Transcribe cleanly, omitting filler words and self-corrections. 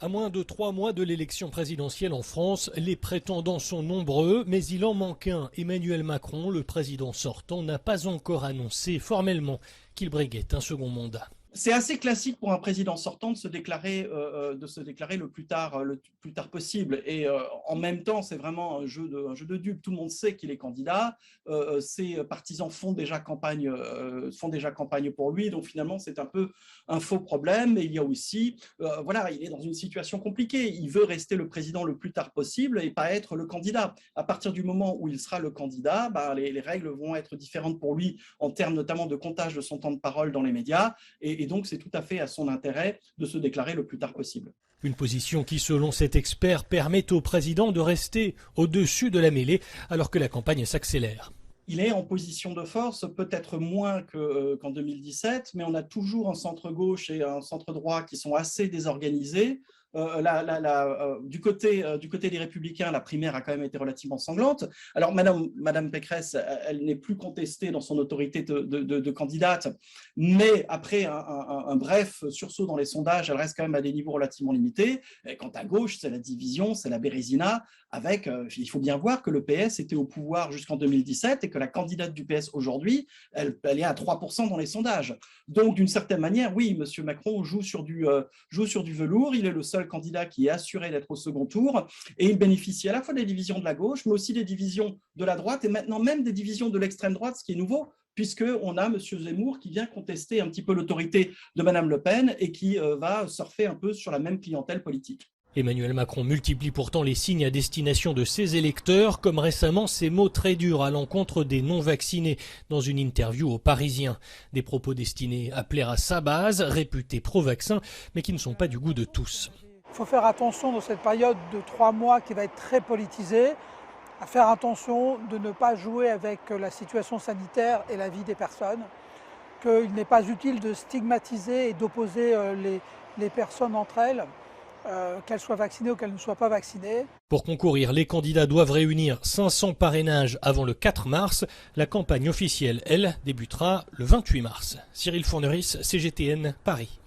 À moins de 3 mois de l'élection présidentielle en France, les prétendants sont nombreux, mais il en manque un. Emmanuel Macron, le président sortant, n'a pas encore annoncé formellement qu'il briguait un second mandat. C'est assez classique pour un président sortant de se déclarer le plus tard possible. Et en même temps, c'est vraiment un jeu de dupes. Tout le monde sait qu'il est candidat. Ses partisans font déjà campagne pour lui. Donc finalement, c'est un peu un faux problème. Et il y a aussi, il est dans une situation compliquée. Il veut rester le président le plus tard possible et pas être le candidat. À partir du moment où il sera le candidat, les règles vont être différentes pour lui en termes notamment de comptage de son temps de parole dans les médias. Et donc, c'est tout à fait à son intérêt de se déclarer le plus tard possible. Une position qui, selon cet expert, permet au président de rester au-dessus de la mêlée alors que la campagne s'accélère. Il est en position de force, peut-être moins qu'en 2017, mais on a toujours un centre-gauche et un centre-droit qui sont assez désorganisés. Du côté des Républicains, la primaire a quand même été relativement sanglante. Alors, Madame Pécresse, elle n'est plus contestée dans son autorité de candidate, mais après un bref sursaut dans les sondages, elle reste quand même à des niveaux relativement limités. Et quant à gauche, c'est la division, c'est la bérésina, avec, il faut bien voir que le PS était au pouvoir jusqu'en 2017 et que la candidate du PS aujourd'hui, elle est à 3% dans les sondages. Donc, d'une certaine manière, oui, M. Macron joue sur du velours. Il est le seul candidat qui est assuré d'être au second tour et il bénéficie à la fois des divisions de la gauche, mais aussi des divisions de la droite et maintenant même des divisions de l'extrême droite, ce qui est nouveau, puisqu'on a M. Zemmour qui vient contester un petit peu l'autorité de Mme Le Pen et qui va surfer un peu sur la même clientèle politique. Emmanuel Macron multiplie pourtant les signes à destination de ses électeurs, comme récemment ces mots très durs à l'encontre des non-vaccinés dans une interview aux Parisiens. Des propos destinés à plaire à sa base, réputée pro-vaccin, mais qui ne sont pas du goût de tous. Il faut faire attention dans cette période de 3 mois qui va être très politisée, à faire attention de ne pas jouer avec la situation sanitaire et la vie des personnes, qu'il n'est pas utile de stigmatiser et d'opposer les personnes entre elles, qu'elles soient vaccinées ou qu'elles ne soient pas vaccinées. Pour concourir, les candidats doivent réunir 500 parrainages avant le 4 mars. La campagne officielle, elle, débutera le 28 mars. Cyril Fourneris, CGTN, Paris.